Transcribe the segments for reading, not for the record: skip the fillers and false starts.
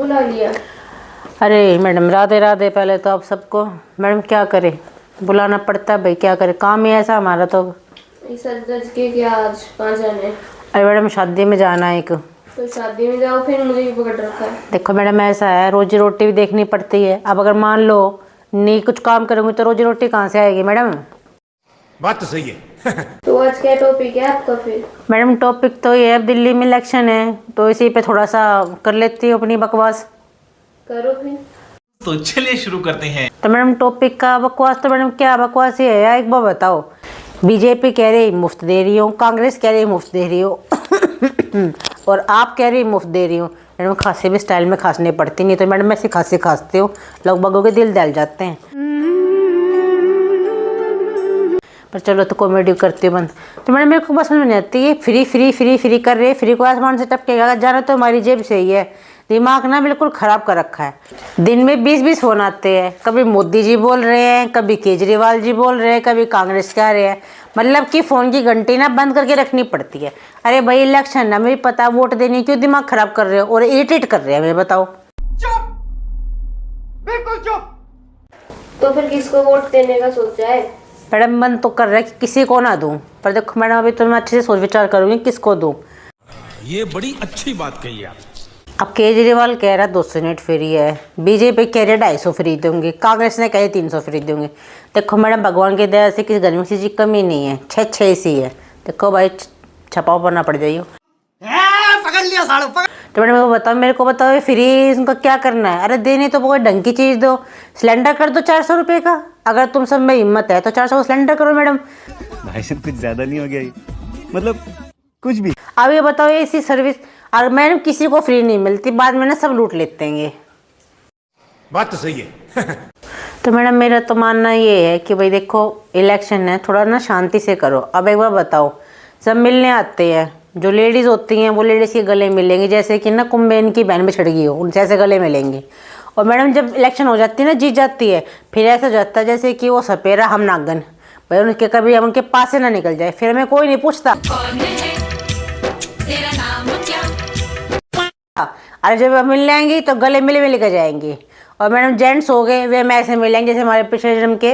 बुला लिया। अरे मैडम राधे राधे। पहले तो आप सबको मैडम क्या करे, बुलाना पड़ता है भाई, क्या करे, काम ही ऐसा हमारा। तो सच सच के क्या आज कहाँ जाने? अरे मैडम शादी में जाना है एक। तो शादी में जाओ, फिर मुझे भी पकड़ रखा है। देखो मैडम ऐसा है, रोजी रोटी भी देखनी पड़ती है। अब अगर मान लो नहीं कुछ काम करूँगी तो रोजी रोटी कहाँ से आएगी मैडम? बात तो सही है। तो आज क्या टॉपिक है आपका फिर? मैडम टॉपिक तो ये है, अब दिल्ली में इलेक्शन है तो इसी पे थोड़ा सा कर लेती हूँ अपनी बकवास। करो फिर। तो चलिए शुरू करते हैं। तो मैडम टॉपिक का बकवास, तो मैडम क्या बकवास ही है यार, एक बार बताओ। बीजेपी कह रही मुफ्त दे रही हूँ, कांग्रेस कह रही मुफ्त दे रही हो और आप कह रही मुफ्त दे रही हूँ। मैडम खांसी भी स्टाइल में खांसनी पड़ती, नहीं तो मैडम ऐसी खांसी खांसती हूँ लगभग के दिल दहल जाते हैं। पर चलो तो कॉमेडी करती हूँ बंद। तो मैडम मेरे को बस समझ नहीं आती है, फ्री फ्री फ्री फ्री कर रहे, फ्री को आसमान से टपकेगा, जाना तो हमारी जेब से ही है। दिमाग ना बिल्कुल ख़राब कर रखा है। दिन में 20-20 फ़ोन आते हैं, कभी मोदी जी बोल रहे हैं, कभी केजरीवाल जी बोल रहे हैं, कभी कांग्रेस कह रहे हैं। मतलब कि फ़ोन की घंटी ना बंद करके रखनी पड़ती है। अरे भाई इलेक्शन ना मुझे पता, वोट देने क्यों दिमाग ख़राब कर रहे हो और इरिटेट कर रहे हैं, मैं बताओ। चुप, बिल्कुल चुप। तो फिर किसको वोट देने का सोचा है? मैडम मन तो कर रहा है कि किसी को ना दूं, पर देखो मैडम अभी तो मैं अच्छे से सोच विचार करूँगी किसको दूं। ये बड़ी अच्छी बात कही आप। अब केजरीवाल कह रहा है 200 यूनिट फ्री है, बीजेपी कह रही है 250 फ्री दूंगी, कांग्रेस ने कही 300 फ्री दूंगी। देखो मैडम भगवान की दया से किसी घर में किसी की कमी नहीं है, 6 इसी है। देखो भाई छपाव पड़ना पड़ जाइयो। पकड़ लिया साड़ू, पकड़। तो मैडम मेरे को बताओ फ्री इनका क्या करना है? अरे देने तो कोई ढंग की चीज़ दो। सिलेंडर कर दो 400 रुपये का, अगर तुम सब में हिम्मत है तो 400 का सिलेंडर करो मैडम। भाई साहब कुछ ज़्यादा नहीं हो गया ये? मतलब कुछ भी। अब ये बताओ ऐसी सर्विस, और मैडम किसी को फ्री नहीं मिलती, बाद में ना सब लूट लेते हैं। बात तो सही है। तो मैडम मेरा तो मानना ये है कि भाई देखो इलेक्शन है, थोड़ा ना शांति से करो। अब एक बार बताओ, सब मिलने आते हैं, जो लेडीज़ होती हैं वो लेडीज़ के गले मिलेंगी, जैसे कि ना कुंभेन की बहन में छिड़ गई हो उनसे ऐसे गले मिलेंगे। और मैडम जब इलेक्शन हो जाती है ना, जीत जाती है, फिर ऐसा हो जाता है जैसे कि वो सपेरा हम नागन, भाई उनके कभी हम उनके पास से ना निकल जाए, फिर हमें कोई नहीं पूछता। अरे जब हम मिल जाएंगी तो गले मिले में लेकर जाएंगी। और मैडम जेंट्स हो गए वे हमें ऐसे मिलेंगे जैसे हमारे पिछले जन्म के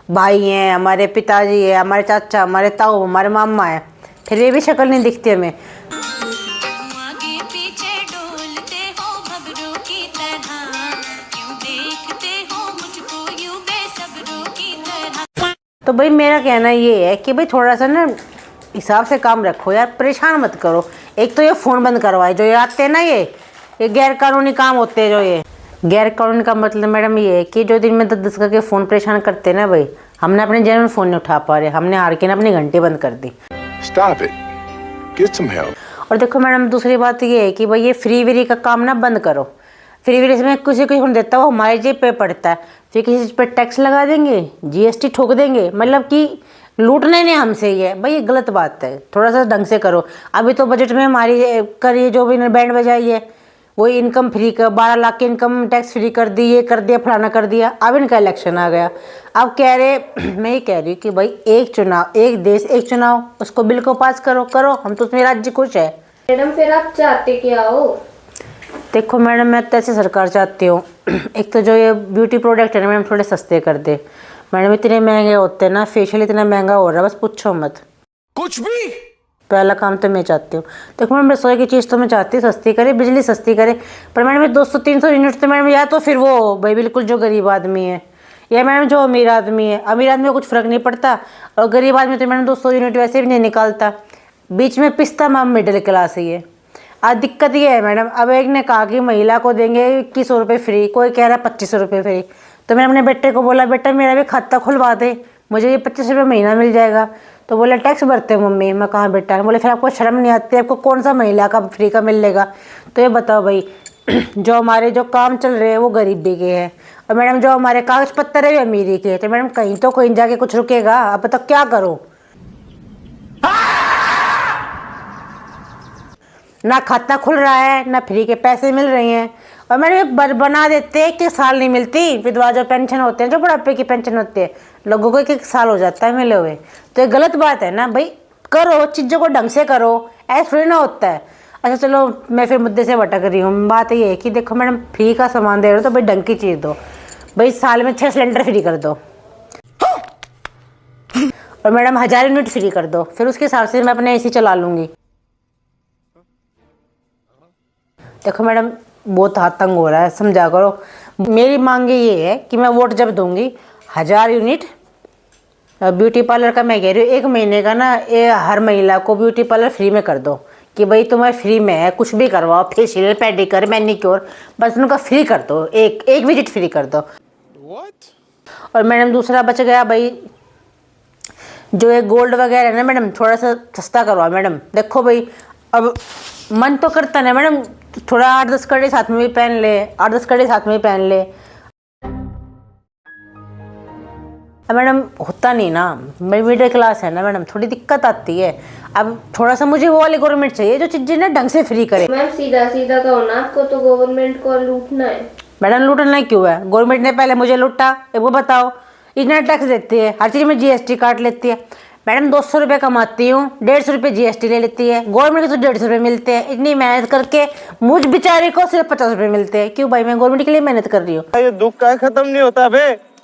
भाई हैं, हमारे पिताजी है, हमारे चाचा, हमारे ताऊ, हमारे मामा है, फिर ये भी शक्ल नहीं दिखती हमें। तो भाई मेरा कहना ये है कि भाई थोड़ा सा ना हिसाब से काम रखो यार, परेशान मत करो। एक तो ये फ़ोन बंद करवाए जो ये आते हैं ना, ये गैर कानूनी काम होते हैं। जो ये गैर कानूनी का मतलब मैडम ये है कि जो दिन में 10-10 करके फ़ोन परेशान करते हैं ना भाई, हमने अपने जेब में फ़ोन नहीं उठा पा रहे, हमने हार के ना अपनी घंटी बंद कर दी। Stop it. Get some help. और देखो मैडम दूसरी बात ये है कि भाई ये फ्री व्री का काम ना बंद करो। फ्री व्री में किसी को देता वो हमारे जेब पे पड़ता है, फिर किसी चीज़ पर टैक्स लगा देंगे, GST ठोक देंगे, मतलब कि लूटने ने हमसे ही है भाई, ये गलत बात है। थोड़ा सा ढंग से करो। अभी तो बजट में हमारी करिए जो भी बैंड बजाई है, वही इनकम फ्री का 12 लाख के इनकम टैक्स फ्री कर दी, ये कर दिया, फलाना कर दिया। अब इनका इलेक्शन आ गया, अब कह रहे मैं ये कह रही हूँ कि भाई एक चुनाव, एक देश एक चुनाव, उसको बिल को पास करो, हम तो उसमें राज्य खुश है। मैडम फिर आप चाहते क्या हो? देखो मैडम मैं तो ऐसे सरकार चाहती हूँ, एक तो जो ये ब्यूटी प्रोडक्ट है ना मैडम थोड़े सस्ते कर दे। मैडम इतने महंगे होते हैं ना, फेशियल इतना महंगा हो रहा है, बस पूछो मत। कुछ भी। पहला काम तो मैं चाहती हूँ। देखो मैडम रसोई की चीज़ तो मैं चाहती हूँ सस्ती करे, बिजली सस्ती करे, पर मैडम 200-300 यूनिट तो मैडम या तो फिर वो भाई बिल्कुल जो गरीब आदमी है, या मैडम जो अमीर आदमी है, अमीर आदमी को कुछ फ़र्क नहीं पड़ता, और गरीब आदमी तो मैडम 200 यूनिट वैसे भी नहीं निकालता, बीच में पिसता मैम मिडिल क्लास ही है। आज दिक्कत ये है मैडम, अब एक ने कहा कि महिला को देंगे 2100 रुपये फ्री, कोई कह रहा है 2500 रुपये फ्री। तो मैंने अपने बेटे को बोला बेटा मेरा भी खाता खुलवा दे, मुझे ये 25 रुपये महीना मिल जाएगा। तो बोले टैक्स भरते हो मम्मी। मैं कहाँ बेटा? बोले फिर आपको शर्म नहीं आती, आपको कौन सा महिला का फ्री का मिलेगा? तो ये बताओ भाई जो हमारे जो काम चल रहे हैं वो गरीबी के हैं, और मैडम जो हमारे कागज पत्तर है वो अमीरी के हैं। तो मैडम कहीं तो कहीं जाके कुछ रुकेगा। अब तो क्या करो, ना खाता खुल रहा है, ना फ्री के पैसे मिल रहे हैं, और मैडम बना देते हैं 1 साल नहीं मिलती। विधवा जो पेंशन होते हैं, जो बुढ़ापे की पेंशन होती है, लोगों को 1 साल हो जाता है मिले हुए। तो ये गलत बात है ना भाई, करो चीज़ों को ढंग से करो, ऐसा थोड़ी ना होता है। अच्छा चलो, मैं फिर मुद्दे से भटक रही हूँ। बात ये है कि देखो मैडम, फ्री का सामान दे रहे हो तो भाई ढंग की चीज़ दो भाई। साल में 6 सिलेंडर फ्री कर दो और मैडम 1000 यूनिट फ्री कर दो, फिर उसके हिसाब से मैं अपने एसी चला लूँगी। देखो मैडम, बहुत हाथ तंग हो रहा है, समझा करो। मेरी मांग ये है कि मैं वोट जब दूंगी 1000 यूनिट ब्यूटी पार्लर का, मैं कह रही हूँ 1 महीने का ना, ये हर महिला को ब्यूटी पार्लर फ्री में कर दो कि भाई तुम्हें फ्री में है, कुछ भी करवाओ, फेशियल, पेडिक्योर, मैनिक्योर, बस उनका फ्री कर दो, एक विजिट फ्री कर दो। और मैडम दूसरा बच गया भाई, जो ये गोल्ड वगैरह है ना मैडम, थोड़ा सा सस्ता करवाओ मैडम। देखो भाई, अब मन तो करता ना मैडम, थोड़ा 8-10 कड़े साथ में भी पहन ले, 8-10 कड़े साथ में भी पहन ले। अब मैडम होता नहीं ना, मेरी मिडिल क्लास है ना मैडम, थोड़ी दिक्कत आती है। अब थोड़ा सा मुझे वो वाली गवर्नमेंट चाहिए जो चीज़ें ना ढंग से फ्री करे। मैम सीधा सीधा कहो ना, आपको तो गवर्नमेंट को लूटना है। मैडम लूटना क्यों है? गवर्नमेंट ने पहले मुझे लूटा, वो बताओ। इतना टैक्स देती है, हर चीज़ में GST काट लेती है। मैडम 200 रुपये कमाती हूँ, 150 रुपये GST ले लेती है। गवर्नमेंट के तो 150 रुपये मिलते हैं। इतनी मेहनत करके मुझ बेचारे को सिर्फ 50 रुपये मिलते हैं। क्यों भाई? मैं गवर्नमेंट के लिए मेहनत कर रही हूँ। ये दुख का खत्म नहीं होता बे।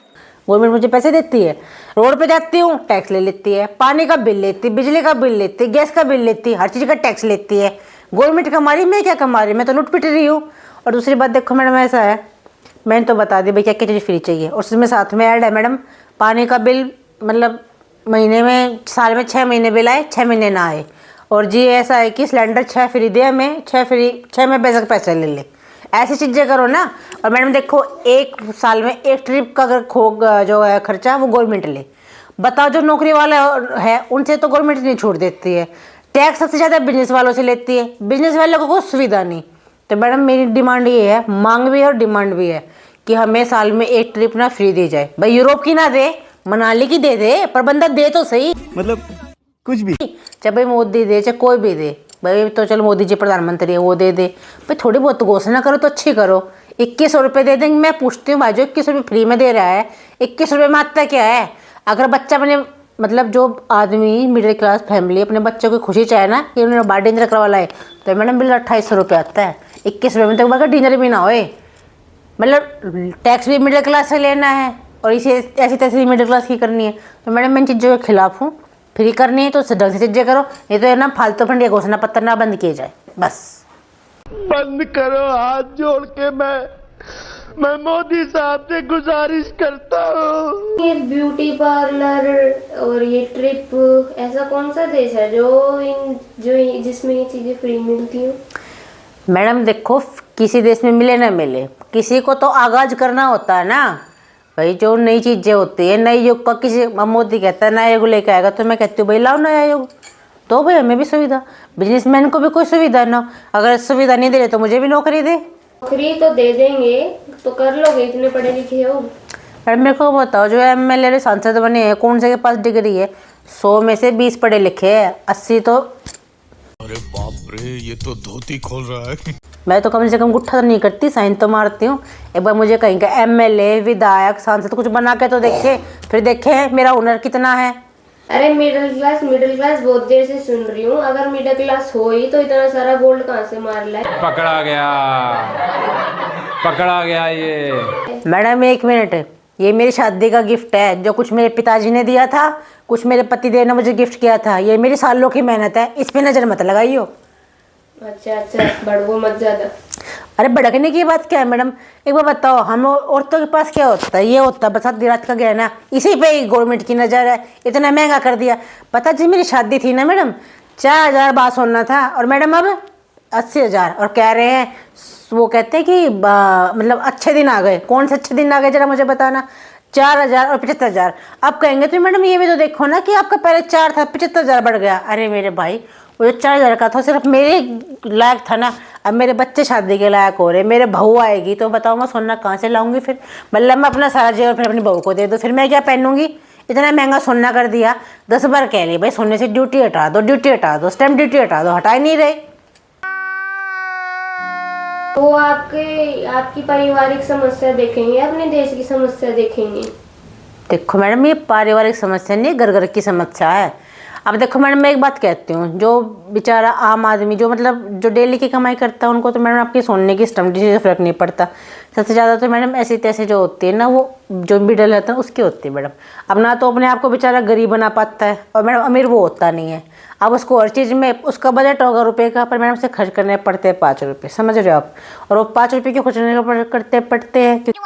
गवर्नमेंट मुझे पैसे देती है, रोड पे जाती हूँ टैक्स ले लेती है, पानी का बिल लेती है, बिजली का बिल लेती है, गैस का बिल लेती है, हर चीज़ का टैक्स लेती है। गवर्नमेंट कमा रही, मैं क्या कमा रही? मैं तो लूट पिट रही हूँ। और दूसरी बात देखो मैडम, ऐसा है, मैंने तो बता दी भाई क्या क्या चीज़ फ्री चाहिए, और उसमें साथ में ऐड है मैडम पानी का बिल, मतलब महीने में, साल में 6 महीने बिल आए, 6 महीने ना आए। और जी ऐसा है कि सिलेंडर 6 फ्री दे हमें, 6 में पैसे ले ले। ऐसी चीज़ें करो ना। और मैडम देखो, 1 साल में 1 ट्रिप का अगर जो है खर्चा, वो गवर्नमेंट ले। बताओ, जो नौकरी वाला है उनसे तो गवर्नमेंट नहीं छूट देती है। टैक्स सबसे ज़्यादा बिजनेस वालों से लेती है, बिजनेस वालों को कोई सुविधा नहीं। तो मैडम मेरी डिमांड ये है, मांग भी है और डिमांड भी है, कि हमें साल में 1 ट्रिप ना फ्री दी जाए। भाई यूरोप की ना दे, मनाली की दे दे, पर बंदा दे तो सही। मतलब कुछ भी, चाहे भाई मोदी दे, चाहे कोई भी दे, भाई तो चलो मोदी जी प्रधानमंत्री है, वो दे दे, भाई थोड़ी बहुत घोषणा करो तो अच्छी करो। 2100 रुपये दे देंगे। मैं पूछती हूँ भाई, जो 21 रुपये फ्री में दे रहा है, 21 रुपये में आता क्या है? अगर बच्चा अपने, मतलब जो आदमी मिडिल क्लास फैमिली अपने बच्चों की खुशी चाहे ना कि उन्होंने बाहर डिनर करवा लाए, तो मैडम बिल 2800 रुपये आता है। 21 रुपये में तो बाहर डिनर भी ना होए। मतलब टैक्स भी मिडिल क्लास से लेना है और इसे ऐसी तैसी मिडिल क्लास की करनी है। तो मैडम मैं इन चीज़ों के खिलाफ हूँ। फ्री करनी है तो ढंग से चीज़ें करो, नहीं तो है ना फालतू फंड या घोषणा पत्र ना बंद किए जाए बस। बंद करो, हाथ जोड़ के मैं मोदी साहब से गुजारिश करता हूँ। ये ब्यूटी पार्लर और ये ट्रिप, ऐसा कौन सा देश है जिसमें ये चीज़ें फ्री मिलती हो? मैडम देखो, किसी देश में मिले ना मिले, किसी को तो आगाज करना होता है ना भाई। जो नई चीज़ें होती है, नई युग का, किसी मोदी कहता है नया युग लेके आएगा, तो मैं कहती हूँ भाई लाओ नया युग, तो भाई हमें भी सुविधा, बिजनेसमैन को भी कोई सुविधा ना। अगर सुविधा नहीं दे रहे तो मुझे भी नौकरी दे। नौकरी तो दे देंगे, तो कर लोगे, इतने पढ़े लिखे हो। मैडम मेरे को बताओ, जो MLA सांसद बने हैं, कौन से के पास डिग्री है? 100 में से 20 पढ़े लिखे हैं, 80 तो, अरे बाप रे, ये तो धोती खोल रहा है। मैं तो कम से कम गुट्ठा तो नहीं करती, साइन तो मारती हूँ। एक बार मुझे कहीं का MLA, विधायक, सांसद कुछ बना के तो देखे, फिर देखे मेरा हुनर कितना है। अरे मिडिल क्लास बहुत देर से सुन रही हूँ। अगर मिडिल क्लास हो ही तो इतना सारा गोल्ड कहाँ से मार लाए? पकड़ा गया ये। मैडम 1 मिनट, ये मेरी शादी का गिफ्ट है, जो कुछ मेरे पिताजी ने दिया था, कुछ मेरे पतिदेव ने मुझे गिफ्ट किया था। ये मेरी सालों की मेहनत है, इस पे नजर मत लगाइयो। अच्छा, बड़वो मत ज्यादा। अरे भड़कने की बात क्या है मैडम? एक बार बताओ, हम औरतों के पास क्या होता है? ये होता है बस आधी रात का गहना, इसी पे ही गवर्नमेंट की नज़र है। इतना महंगा कर दिया। पता जी मेरी शादी थी ना मैडम, 4000 बास होना था, और मैडम अब 80,000। और कह रहे हैं, वो कहते हैं कि मतलब अच्छे दिन आ गए। कौन से अच्छे दिन आ गए जरा मुझे बताना? 4000 और 75,000। अब कहेंगे तो मैडम ये भी तो देखो ना कि आपका पहले 4 था, 75,000 बढ़ गया। अरे मेरे भाई, वो जो 4000 का था सिर्फ मेरे लायक था ना। अब मेरे बच्चे शादी के लायक हो रहे, मेरे बहू आएगी, तो बताओ मैं सोना कहाँ से लाऊंगी फिर? मतलब मैं अपना सारा जेवर फिर अपनी बहू को दे दूँ, फिर मैं क्या पहनूंगी? इतना महंगा सोना कर दिया। 10 बार कह रही भाई सोने से ड्यूटी हटा दो, स्टैम्प ड्यूटी हटा दो, हटा ही नहीं रहे। वो आपकी पारिवारिक समस्या देखेंगे, अपने देश की समस्या देखेंगे? देखो मैडम, ये पारिवारिक समस्या नहीं, घर घर की समस्या है। अब देखो मैडम, मैं एक बात कहती हूँ, जो बेचारा आम आदमी जो मतलब जो डेली की कमाई करता है उनको तो मैडम आपकी सोने की स्टम्प से फ़र्क नहीं पड़ता। सबसे ज़्यादा तो मैडम ऐसे तैसे जो होती है ना, वो जो मिडल रहता है उसकी होती है मैडम। अब ना तो अपने आप को बेचारा गरीब बना पाता है, और मैडम अमीर वो होता नहीं है। अब उसको हर चीज़ में उसका बजट होगा रुपये का, पर मैडम से खर्च करने पड़ते हैं 5 रुपये, समझ रहे हो आप। और वो 5 रुपये क्यों खर्चने करते पड़ते हैं, क्योंकि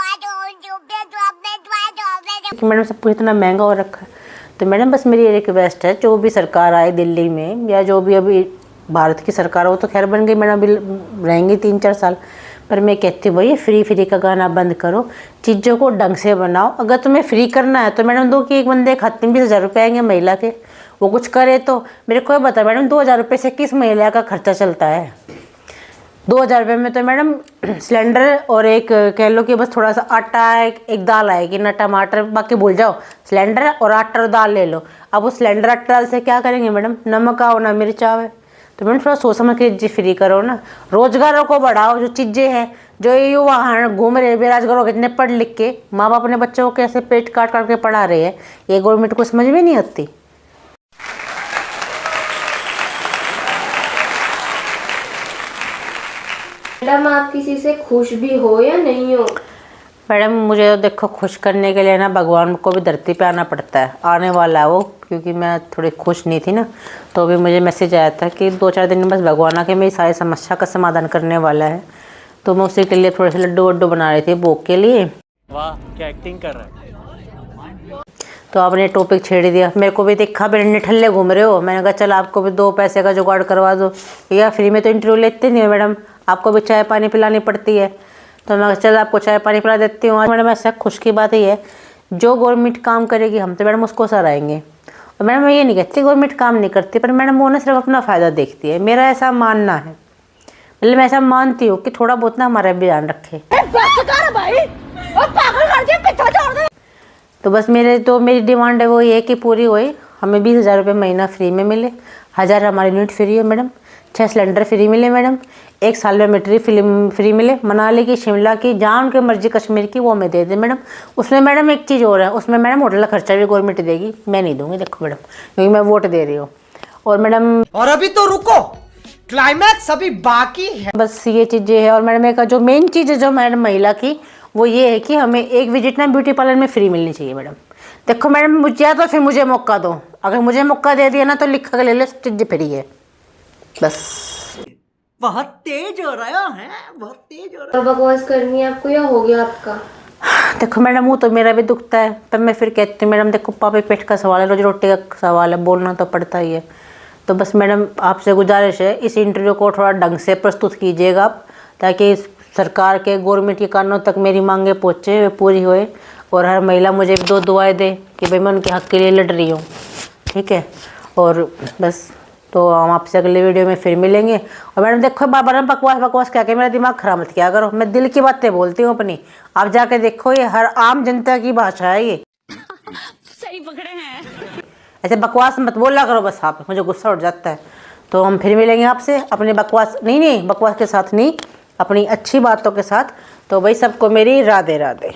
मैडम सब कुछ इतना महंगा हो रखा है। तो मैडम बस मेरी ये रिक्वेस्ट है, जो भी सरकार आए दिल्ली में, या जो भी अभी भारत की सरकार हो, तो खैर बन गई मैडम, अभी रहेंगी 3-4 साल, पर मैं कहती हूँ भाई फ्री का गाना बंद करो, चीज़ों को ढंग से बनाओ। अगर तुम्हें फ्री करना है तो मैडम दो कि एक बंदे खाते में 20,000 रुपये आएंगे महिला के, वो कुछ करे तो मेरे को बता मैडम, 2,000 रुपये से किस महिला का खर्चा चलता है? 2,000 रुपये में तो मैडम सिलेंडर और एक कह लो कि बस थोड़ा सा आटा, एक दाल आएगी ना, टमाटर, बाकी भूल जाओ, सिलेंडर और आटा और दाल ले लो। अब वो सिलेंडर आटा दाल से क्या करेंगे मैडम? नमक आओ ना मिर्च आवे। तो मैडम थोड़ा सोच समझ के फ्री करो ना, रोजगारों को बढ़ाओ। जो चीज़ें हैं, जो युवा घूम रहे बेरोजगार हो, इतने पढ़ लिख के माँ बाप अपने बच्चों को कैसे पेट काट काट के पढ़ा रहे हैं, ये गवर्नमेंट को समझ में नहीं आती। मैडम आप किसी से खुश भी हो या नहीं हो? मैडम मुझे तो देखो खुश करने के लिए ना भगवान को भी धरती पे आना पड़ता है, आने वाला है वो, क्योंकि मैं थोड़ी खुश नहीं थी ना, तो अभी मुझे मैसेज आया था कि 2-4 दिन में बस भगवान आके मेरी सारी समस्या का समाधान करने वाला है। तो मैं उसी के लिए थोड़े से लड्डू वड्डू बना रही थी भोग के लिए। वाह क्या एक्टिंग कर रहा है। तो आपने टॉपिक छेड़ दिया, मेरे को भी देखा मेरे निठल्ले घूम रहे हो, मैंने कहा चल आपको भी 2 पैसे का जुगाड़ करवा दो। या फ्री में तो इंटरव्यू लेते नहीं हो मैडम, आपको भी चाय पानी पिलानी पड़ती है, तो मैं चल आपको चाय पानी पिला देती हूँ। मैडम ऐसा खुश की बात ही है, जो गवर्नमेंट काम करेगी हम तो मैडम उसको सराहेंगे। और मैडम मैं ये नहीं कहती गवर्नमेंट काम नहीं करती, पर मैडम वो ना सिर्फ अपना फ़ायदा देखती है, मेरा ऐसा मानना है। मतलब मैं ऐसा मानती हूँ कि थोड़ा बहुत ना हमारा भी ध्यान रखे। तो बस मेरी डिमांड है वो ये कि पूरी होए, हमें 20,000 रुपये महीना फ्री में मिले, 1,000 हमारी यूनिट फ्री है मैडम, 6 सिलेंडर फ्री मिले मैडम, 1 साल में मिलिट्री फिल्म फ्री मिले, मनाली की, शिमला की, जहाँ उनके मर्जी, कश्मीर की, वो हमें दे दे मैडम। उसमें मैडम एक चीज़ और है, उसमें मैडम होटल का खर्चा भी गवर्नमेंट देगी, मैं नहीं दूंगी देखो मैडम, क्योंकि मैं वोट दे रही हूँ। और मैडम और अभी तो रुको, क्लाइमैक्स अभी बाकी है। बस ये चीज़ें हैं। और मैडम एक जो मेन चीज़ है जो मैडम महिला की, वो ये है कि हमें एक विजिट ना ब्यूटी पार्लर में फ्री मिलनी चाहिए मैडम। देखो मैडम मुझे तो फिर मुझे मौका दो, अगर मुझे मौका दे दिया ना तो लिख कर ले लो स्टिच फ्री है बस। बहुत तेज हो रहा है, बहुत तेज हो रहा है। और बकवास करनी है आपको या हो गया आपका? देखो मैडम वो तो मेरा भी दुखता है, पर मैं फिर कहती हूँ मैडम देखो पापे पेट का सवाल है, रोजी रोटी का सवाल है, बोलना तो पड़ता ही है। तो बस मैडम आपसे गुजारिश है, इस इंटरव्यू को थोड़ा ढंग से प्रस्तुत कीजिएगा आप, ताकि सरकार के गवर्नमेंट के कानों तक मेरी मांगे पहुँचे, वे पूरी होए, और हर महिला मुझे 2 दुआएं दे कि भाई मैं उनके हक़ के लिए लड़ रही हूँ, ठीक है। और बस तो हम आपसे अगले वीडियो में फिर मिलेंगे। और मैडम देखो बार बकवास क्या मेरा दिमाग खराब मत किया करो, मैं दिल की बातें बोलती हूँ अपनी, आप जाके देखो, ये हर आम जनता की भाषा है ये। सही पकड़े हैं। ऐसे बकवास मत बोला करो बस, आप मुझे गुस्सा उठ जाता है। तो हम फिर मिलेंगे आपसे अपने बकवास बकवास के साथ नहीं, अपनी अच्छी बातों के साथ। तो भाई सबको मेरी राधे राधे।